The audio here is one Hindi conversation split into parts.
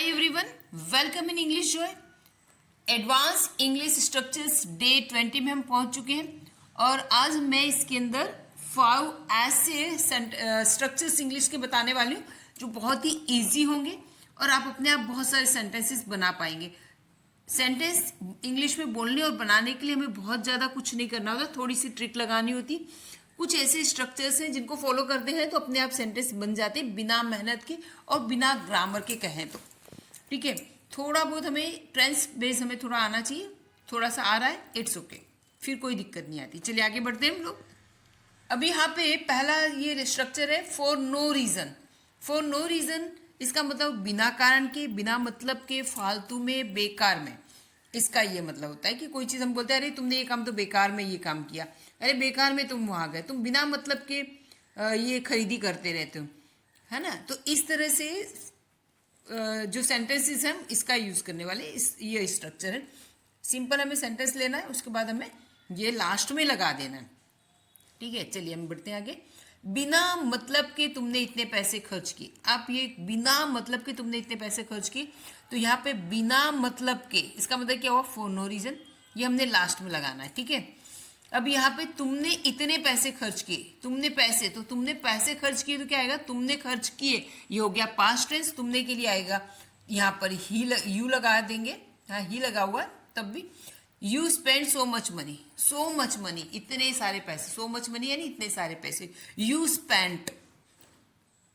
Hi everyone, welcome in English जो है एडवांस इंग्लिश स्ट्रक्चर्स डे 20 में हम पहुंच चुके हैं और आज मैं इसके अंदर 5 ऐसे स्ट्रक्चर्स इंग्लिश के बताने वाली हूँ जो बहुत ही इजी होंगे और आप अपने आप बहुत सारे सेंटेंसेस बना पाएंगे। सेंटेंस इंग्लिश में बोलने और बनाने के लिए हमें बहुत ज़्यादा कुछ नहीं करना होता, थोड़ी सी ट्रिक लगानी होती। कुछ ऐसे स्ट्रक्चर्स हैं जिनको फॉलो करते हैं तो अपने आप सेंटेंस बन जाते हैं बिना मेहनत के और बिना ग्रामर के कहें तो। ठीक है, थोड़ा बहुत हमें टेंस बेस हमें थोड़ा आना चाहिए, थोड़ा सा आ रहा है, इट्स ओके, फिर कोई दिक्कत नहीं आती। चलिए आगे बढ़ते हैं हम लोग। अभी यहाँ पे पहला ये स्ट्रक्चर है for no reason. For no reason इसका मतलब बिना कारण के, बिना मतलब के, फालतू में, बेकार में। इसका ये मतलब होता है कि कोई चीज़ हम बोलते हैं अरे तुमने ये काम तो बेकार में ये काम किया, अरे बेकार में तुम वहाँ गए, तुम बिना मतलब के ये खरीदी करते रहते हो, है ना। तो इस तरह से जो सेंटेंसेस हैं हम इसका यूज़ करने वाले, ये स्ट्रक्चर है। सिंपल हमें सेंटेंस लेना है, उसके बाद हमें ये लास्ट में लगा देना है। ठीक है, चलिए हम बढ़ते हैं आगे। बिना मतलब के तुमने इतने पैसे खर्च किए। आप ये बिना मतलब के तुमने इतने पैसे खर्च किए, तो यहाँ पे बिना मतलब के इसका मतलब क्या हुआ, फॉर नो रीज़न। ये हमने लास्ट में लगाना है। ठीक है, अब यहाँ पे तुमने इतने पैसे खर्च किए, तुमने पैसे, तो तुमने पैसे खर्च किए तो क्या आएगा, तुमने खर्च किए, ये हो गया पास्ट टेंस। तुमने के लिए आएगा यहाँ पर यू लगा देंगे, हाँ ही लगा हुआ तब भी। You spend so much money, so much money, इतने सारे पैसे, सो मच मनी यानी इतने सारे पैसे। यू स्पेंड,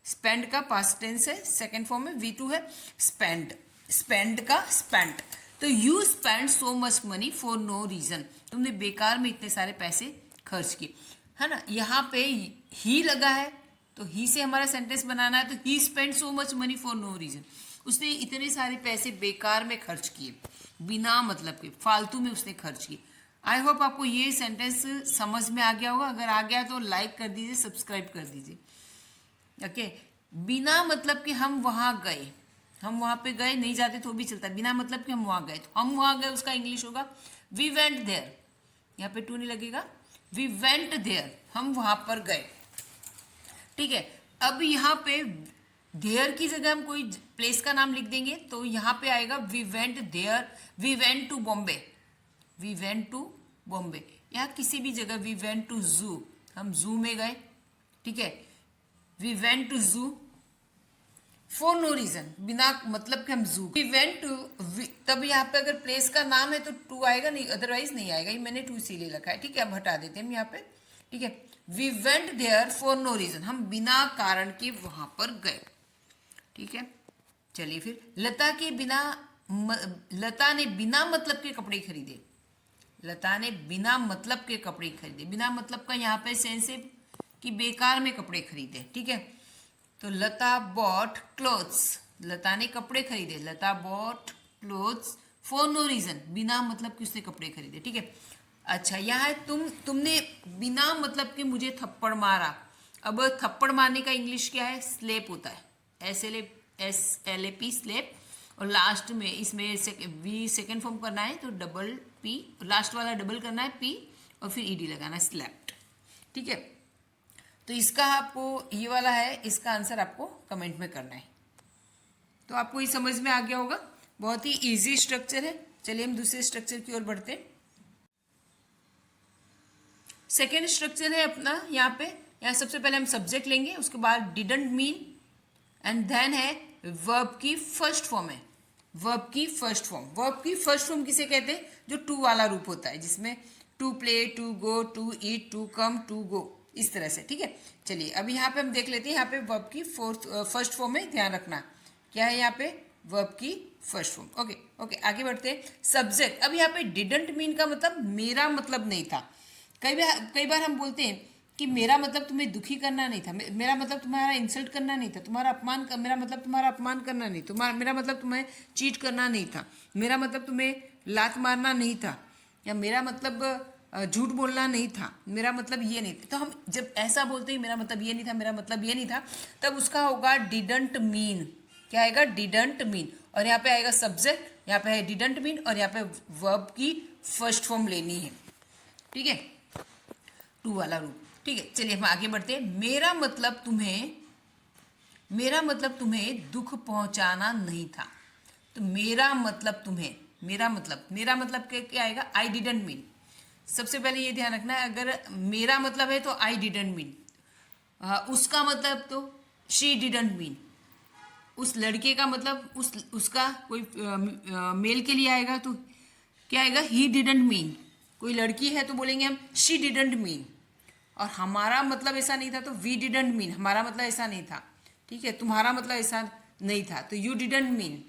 स्पेंड का पास्ट टेंस है, सेकेंड फॉर्म में V2 है, स्पेंड, स्पेंड का स्पेंड। तो you spend so much money for no reason, तुमने बेकार में इतने सारे पैसे खर्च किए, है ना। यहाँ पे ही लगा है तो ही से हमारा सेंटेंस बनाना है, तो he spend so much money for no reason, उसने इतने सारे पैसे बेकार में खर्च किए, बिना मतलब के, फालतू में उसने खर्च किए। आई होप आपको ये सेंटेंस समझ में आ गया होगा। अगर आ गया तो लाइक कर दीजिए, सब्सक्राइब कर दीजिए। ओके, बिना मतलब कि हम वहाँ गए, हम वहाँ पे गए, नहीं जाते तो भी चलता है। बिना मतलब कि हम वहाँ गए, तो हम वहाँ गए उसका इंग्लिश होगा वी वेंट देयर। यहाँ पे टू नहीं लगेगा, वी वेंट देयर, हम वहाँ पर गए। ठीक है, अब यहाँ पे देयर की जगह हम कोई प्लेस का नाम लिख देंगे तो यहाँ पे आएगा we went there, we went to Bombay, we went to Bombay. या किसी भी जगह, वी वेंट टू जू, हम जू में गए। ठीक है, वी वेंट टू जू फॉर नो रीजन, बिना मतलब कि हम जू। वी वेंट टू, तब यहाँ पे अगर प्लेस का नाम है तो टू आएगा, नहीं अदरवाइज नहीं आएगा। ये मैंने टू इसीलिए रखा है। ठीक है, अब हटा देते हैं हम यहाँ पे। ठीक है, we went there for no reason, हम बिना कारण के वहां पर गए। ठीक है, चलिए फिर लता के बिना लता ने बिना मतलब के कपड़े खरीदे। लता ने बिना मतलब के कपड़े खरीदे, बिना मतलब का यहाँ पे सेंस है कि बेकार में कपड़े खरीदे। ठीक है, तो लता बॉट क्लोथ्स, लता ने कपड़े खरीदे, Lata bought clothes for no reason, बिना मतलब कि उसने कपड़े खरीदे। ठीक है, अच्छा यहाँ है तुमने बिना मतलब के मुझे थप्पड़ मारा। अब थप्पड़ मारने का इंग्लिश क्या है, स्लेप होता है, SLAP स्लेप। और लास्ट में इसमें वी सेकेंड फॉर्म करना है तो डबल P, लास्ट वाला डबल करना है P और फिर ED लगाना है, स्लैप्ड। ठीक है, तो इसका आपको ये वाला है, इसका आंसर आपको कमेंट में करना है। तो आपको ये समझ में आ गया होगा, बहुत ही इजी स्ट्रक्चर है। चलिए हम दूसरे स्ट्रक्चर की ओर बढ़ते हैं। सेकेंड स्ट्रक्चर है अपना यहाँ पे, यहाँ सबसे पहले हम सब्जेक्ट लेंगे, उसके बाद डिडंट मीन एंड देन है वर्ब की फर्स्ट फॉर्म है। वर्ब की फर्स्ट फॉर्म, वर्ब की फर्स्ट फॉर्म किसे कहते हैं, जो टू वाला रूप होता है, जिसमें to play, to go, to eat, to come, to go, इस तरह से। ठीक है, चलिए अब यहाँ पे हम देख लेते हैं। यहाँ पे वर्ब की फर्स्ट फॉर्म है, ध्यान रखना क्या है यहाँ पे, वर्ब की फर्स्ट फॉर्म। ओके ओके, आगे बढ़ते हैं। सब्जेक्ट, अब यहाँ पे डिडंट मीन का मतलब मेरा मतलब नहीं था। कई बार हम बोलते हैं कि मेरा मतलब तुम्हें दुखी करना नहीं था, मेरा मतलब तुम्हारा इंसल्ट करना नहीं था, तुम्हारा अपमान कर, मेरा मतलब तुम्हारा अपमान करना नहीं, मेरा मतलब तुम्हें चीट करना नहीं था, मेरा मतलब तुम्हें लात मारना नहीं था, या मेरा मतलब झूठ बोलना नहीं था, मेरा मतलब ये नहीं था। तो हम जब ऐसा बोलते हैं मेरा मतलब ये नहीं था, मेरा मतलब ये नहीं था, तब उसका होगा डिडंट मीन। क्या आएगा, डिडंट मीन। और यहाँ पे आएगा सब्जेक्ट, यहाँ पे है डिडंट मीन, और यहाँ पे वर्ब की फर्स्ट फॉर्म लेनी है। ठीक है, टू वाला रूप। ठीक है, चलिए हम आगे बढ़ते हैं। मेरा मतलब तुम्हें दुख पहुंचाना नहीं था। तो मेरा मतलब तुम्हें, मेरा मतलब क्या आएगा, आई डिडंट मीन। सबसे पहले ये ध्यान रखना है, अगर मेरा मतलब है तो आई डिडंट मीन, उसका मतलब तो शी डिडंट मीन, उस लड़के का मतलब उसका कोई मेल के लिए आएगा तो क्या आएगा, ही डिडंट मीन। कोई लड़की है तो बोलेंगे हम शी डिडंट मीन। और हमारा मतलब ऐसा नहीं था तो वी डिडंट मीन, हमारा मतलब ऐसा नहीं था, ठीक है, तुम्हारा मतलब ऐसा नहीं था तो यू डिडंट मीन,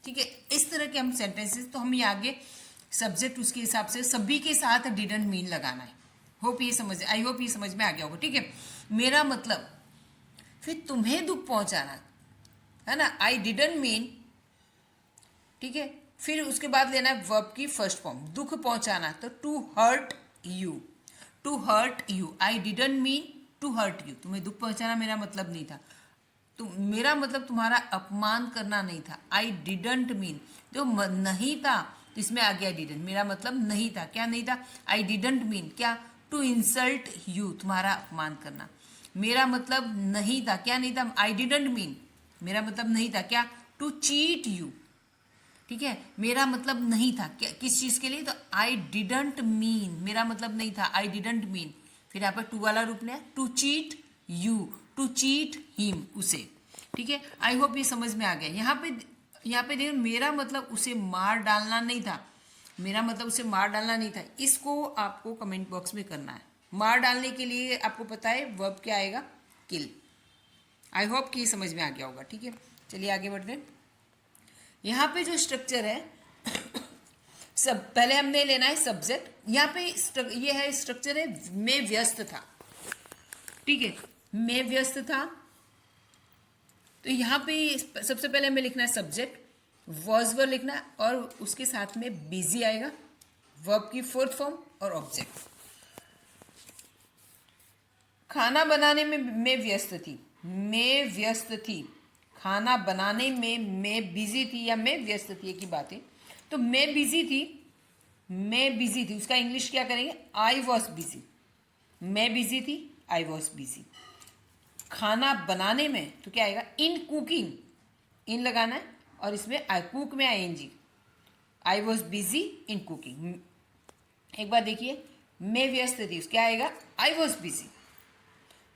ठीक है। इस तरह के हम सेंटेंसेस, तो हम ये आगे सब्जेक्ट उसके हिसाब से सभी के साथ डिडंट मीन लगाना है। आई होप ये समझ में आ गया होगा, ठीक है। मेरा मतलब, फिर तुम्हें दुख पहुंचाना है ना, आई डिडंट मीन, ठीक है। फिर उसके बाद लेना है वर्ब की फर्स्ट फॉर्म, दुख पहुंचाना, तो to hurt you, to hurt you, I didn't mean to hurt you, तुम्हें दुख पहुंचाना मेरा मतलब नहीं था, तो मेरा मतलब तुम्हारा अपमान करना नहीं था, आई डिडंट मीन, जो नहीं था तो इसमें आ गया डिडंट, मेरा मतलब नहीं था, क्या नहीं था, आई डिडंट मीन क्या, टू इंसल्ट यू, तुम्हारा अपमान करना, मेरा मतलब नहीं था, क्या नहीं था, आई डिडंट मीन, मेरा मतलब नहीं था क्या, टू चीट यू, ठीक है, मेरा मतलब नहीं था क्या, किस चीज के लिए, तो आई डिडंट मीन, मेरा मतलब नहीं था, आई डिडंट मीन, फिर यहाँ पर टू वाला रूप लिया, to cheat you, to cheat him, उसे, ठीक है। आई होप ये समझ में आ गया। यहाँ पे देखो, मेरा मतलब उसे मार डालना नहीं था, मेरा मतलब उसे मार डालना नहीं था, इसको आपको कमेंट बॉक्स में करना है। मार डालने के लिए आपको पता है वर्ब क्या आएगा, किल। आई होप कि समझ में आ गया होगा, ठीक है। चलिए आगे बढ़ते हैं। यहाँ पे जो स्ट्रक्चर है सब पहले हमने लेना है सब्जेक्ट, यहाँ पे ये है स्ट्रक्चर है, मैं व्यस्त था, ठीक है, मैं व्यस्त था, तो यहाँ पे सबसे पहले हमें लिखना है सब्जेक्ट, वॉज वर लिखना है और उसके साथ में बिजी आएगा, वर्ब की फोर्थ फॉर्म और ऑब्जेक्ट। खाना बनाने में मैं व्यस्त थी, मैं व्यस्त थी, खाना बनाने में मैं बिजी थी या मैं व्यस्त थी, एक ही बात है। तो मैं बिजी थी, उसका इंग्लिश क्या करेंगे, आई वॉज बिजी, मैं बिजी थी, आई वॉज बिजी। खाना बनाने में तो क्या आएगा, इन कुकिंग, इन लगाना है और इसमें आई कुक में ING, I was busy in cooking. एक बार देखिए, मैं व्यस्त थी, क्या आएगा, आई वॉज बिजी।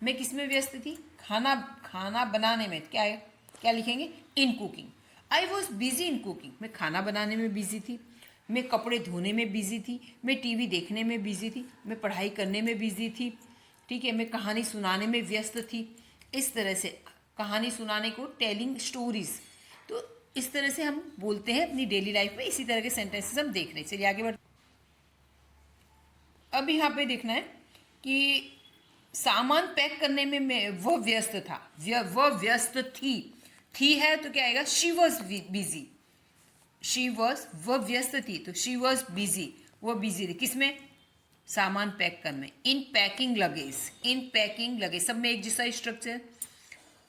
मैं किस में व्यस्त थी, खाना बनाने में, क्या है, क्या लिखेंगे, in cooking. I was busy in cooking, मैं खाना बनाने में बिजी थी, मैं कपड़े धोने में बिजी थी, मैं टीवी देखने में बिजी थी, मैं पढ़ाई करने में बिजी थी, ठीक है, मैं कहानी सुनाने में व्यस्त थी। इस तरह से कहानी सुनाने को टेलिंग स्टोरीज, तो इस तरह से हम बोलते हैं अपनी डेली लाइफ में। इसी तरह के सेंटेंसेस हम देख रहे हैं। चलिए आगे बढ़। अब यहाँ पे देखना है कि सामान पैक करने में मैं वह व्यस्त था, वह व्यस्त थी है तो क्या आएगा, she was busy, she was, वह व्यस्त थी तो शी वॉज बिजी, वह बिजी थी किसमें, सामान पैक करने, इन पैकिंग लगेज, सब में एक जैसा स्ट्रक्चर।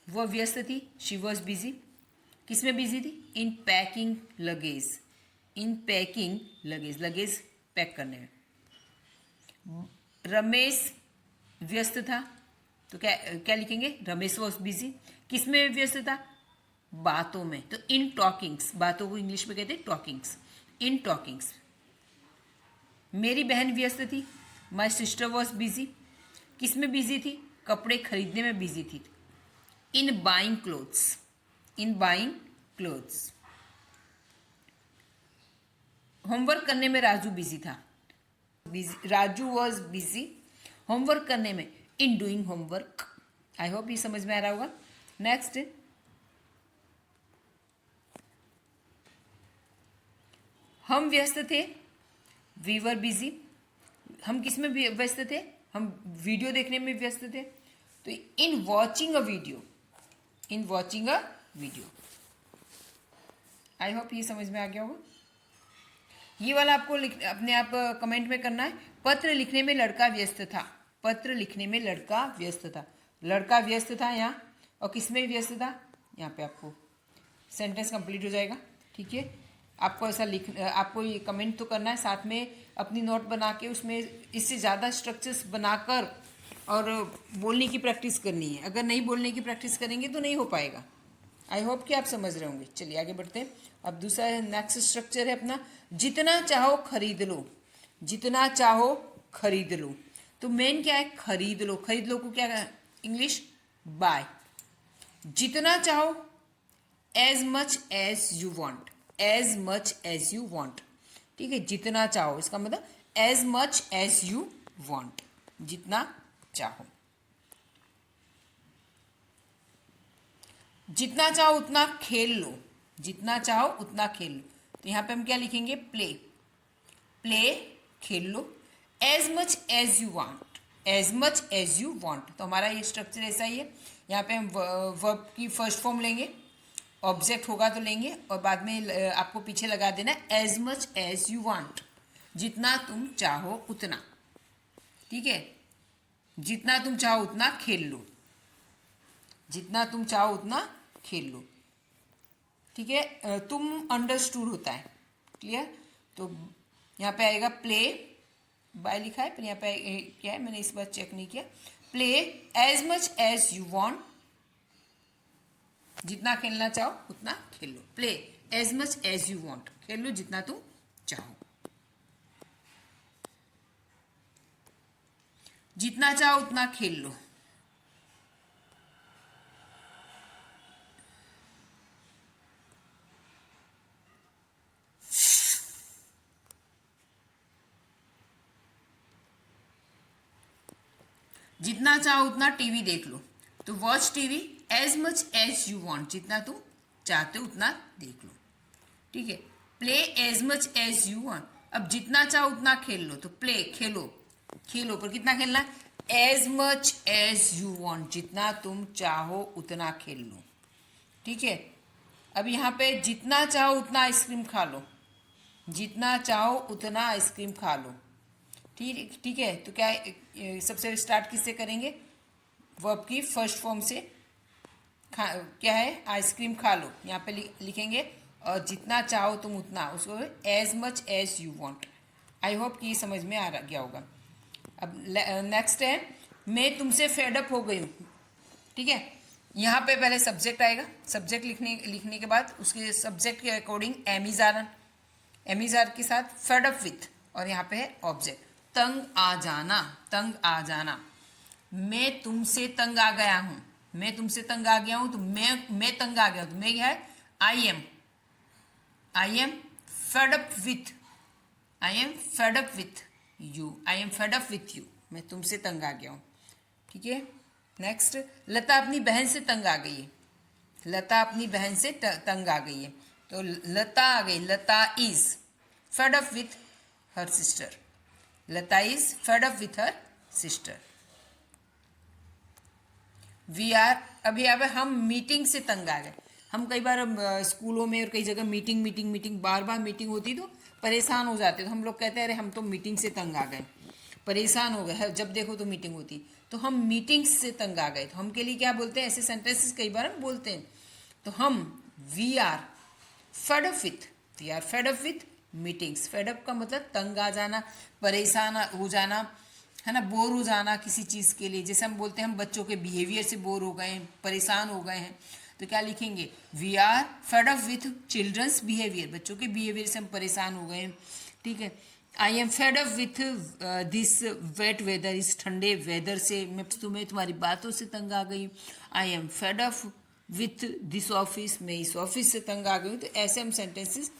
वह व्यस्त थी, शी वॉज बिजी, किसमें बिजी थी, इन पैकिंग लगेज, लगेज पैक करने में। रमेश व्यस्त था तो क्या क्या लिखेंगे, रमेश वॉज बिजी, किसमें व्यस्त था, बातों में, तो इन टॉकिंग्स, बातों को इंग्लिश में कहते हैं टॉकिंग्स, इन टॉकिंग्स। मेरी बहन व्यस्त थी, माई सिस्टर वॉज बिजी, किसमें बिजी थी, कपड़े खरीदने में बिजी थी, इन बाइंग क्लोथ्स। होमवर्क करने में राजू बिजी था, राजू वॉज बिजी होमवर्क करने में, in doing homework. I hope ये समझ में आ रहा होगा। नेक्स्ट, हम व्यस्त थे, वी वर बिजी, हम किस में व्यस्त थे, हम वीडियो देखने में व्यस्त थे, तो in watching a video. I hope ये समझ में आ गया होगा। ये वाला आपको अपने आप कमेंट में करना है। पत्र लिखने में लड़का व्यस्त था, लड़का व्यस्त था यहाँ, और किसमें व्यस्त था, यहाँ पे आपको सेंटेंस कंप्लीट हो जाएगा, ठीक है। आपको ऐसा आपको ये कमेंट तो करना है, साथ में अपनी नोट बना के उसमें इससे ज़्यादा स्ट्रक्चर्स बनाकर और बोलने की प्रैक्टिस करनी है। अगर नहीं बोलने की प्रैक्टिस करेंगे तो नहीं हो पाएगा। आई होप कि आप समझ रहे होंगे। चलिए आगे बढ़ते हैं। अब दूसरा नेक्स्ट स्ट्रक्चर है अपना, जितना चाहो खरीद लो। जितना चाहो खरीद लो, तो मेन क्या है, खरीद लो। खरीद लो को क्या इंग्लिश, बाय। जितना चाहो, as much as you want, as much as you want. ठीक है, जितना चाहो इसका मतलब as much as you want, जितना चाहो। जितना चाहो उतना खेल लो, जितना चाहो उतना खेल लो। तो यहाँ पे हम क्या लिखेंगे, प्ले। प्ले, खेल लो। As much as you want, as much as you want. तो हमारा ये स्ट्रक्चर ऐसा ही है। यहाँ पे हम वर्ब की फर्स्ट फॉर्म लेंगे, ऑब्जेक्ट होगा तो लेंगे, और बाद में आपको पीछे लगा देना as much as you want, जितना तुम चाहो उतना। ठीक है, जितना तुम चाहो उतना खेल लो, जितना तुम चाहो उतना खेल लो। ठीक है, तुम अंडरस्टूड होता है, क्लियर। तो यहाँ पे आएगा प्ले, बाय लिखा है, पर यहाँ पे क्या है मैंने इस बार चेक नहीं किया। Play as much as you want, जितना खेलना चाहो उतना खेल लो। Play as much as you want, खेल लो जितना तुम चाहो। जितना चाहो उतना खेल लो। जितना चाहो उतना टीवी देख लो। तो watch TV as much as you want, जितना तुम चाहते हो उतना देख लो। ठीक है, play as much as you want. अब जितना चाहो उतना खेल लो, तो प्ले खेलो, खेलो पर कितना खेलना है, as much as you want, जितना तुम चाहो उतना खेल लो। ठीक है, अब यहाँ पे जितना चाहो उतना आइसक्रीम खा लो, जितना चाहो उतना आइसक्रीम खा लो। ठीक ठीक है, तो क्या सबसे स्टार्ट किससे करेंगे, वर्ब की फर्स्ट फॉर्म से। क्या है, आइसक्रीम खा लो, यहाँ पे लिखेंगे, और जितना चाहो तुम उतना, उसको as much as you want. I hope कि ये समझ में आ गया होगा। अब नेक्स्ट है, मैं तुमसे फेडअप हो गई हूँ। ठीक है, यहाँ पे पहले सब्जेक्ट आएगा, सब्जेक्ट लिखने के बाद उसके सब्जेक्ट के according am is are, am is are के साथ फेडअप विथ, और यहाँ पे है ऑब्जेक्ट, तंग आ जाना, तंग आ जाना। मैं तुमसे तंग आ गया हूँ, मैं तुमसे तंग आ गया हूँ, तो मैं तंग आ गया हूँ, तो मैं क्या है, I am fed up with, I am fed up with you, I am fed up with you, मैं तुमसे तंग आ गया हूँ। ठीक है, नेक्स्ट, लता अपनी बहन से तंग आ गई है, लता अपनी बहन से तंग आ गई है, तो लता आ गई, Lata is fed up with her sister, Lata is fed up with her sister. We are, अभी अब हम मीटिंग से तंग आ गए। हम कई बार स्कूलों में और कई जगह मीटिंग बार बार मीटिंग होती तो परेशान हो जाते, तो हम लोग कहते हैं अरे हम तो मीटिंग से तंग आ गए, परेशान हो गए, जब देखो तो मीटिंग होती। तो हम मीटिंग से तंग आ गए, तो हम के लिए क्या बोलते हैं, ऐसे सेंटेंसेस कई बार हम बोलते हैं। तो हम we are fed up with, we are fed up with meetings. Fed up का मतलब तंग आ जाना, परेशान हो जाना, है ना, बोर हो जाना किसी चीज़ के लिए। जैसे हम बोलते हैं हम बच्चों के बिहेवियर से बोर हो गए हैं, परेशान हो गए हैं, तो क्या लिखेंगे, we are fed up with children's behaviour, बच्चों के बिहेवियर से हम परेशान हो गए हैं। ठीक है, I am fed up with this wet weather, इस ठंडे वेदर से मैं तुम्हारी बातों से तंग आ गई। आई am fed up with this office, मैं इस ऑफिस से तंग आ गई हूँ। तो ऐसे हम सेंटेंसेस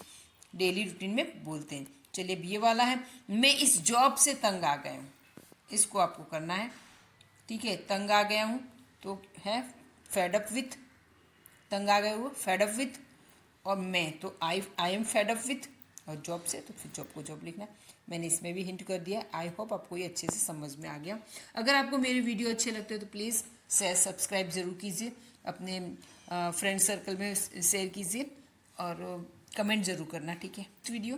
डेली रूटीन में बोलते हैं। चलिए अब ये वाला है, मैं इस जॉब से तंग आ गया हूँ, इसको आपको करना है। ठीक है, तंग आ गया हूँ तो है फेड अप विथ, तंग आ गए हुए फेड अप विथ, और मैं तो आई एम फेड अप विथ, और जॉब से तो फिर जॉब को जॉब लिखना। मैंने इसमें भी हिंट कर दिया। आई होप आपको ये अच्छे से समझ में आ गया। अगर आपको मेरे वीडियो अच्छे लगते हैं तो प्लीज़ शेयर सब्सक्राइब ज़रूर कीजिए, अपने फ्रेंड सर्कल में शेयर कीजिए, और कमेंट ज़रूर करना। ठीक है, वीडियो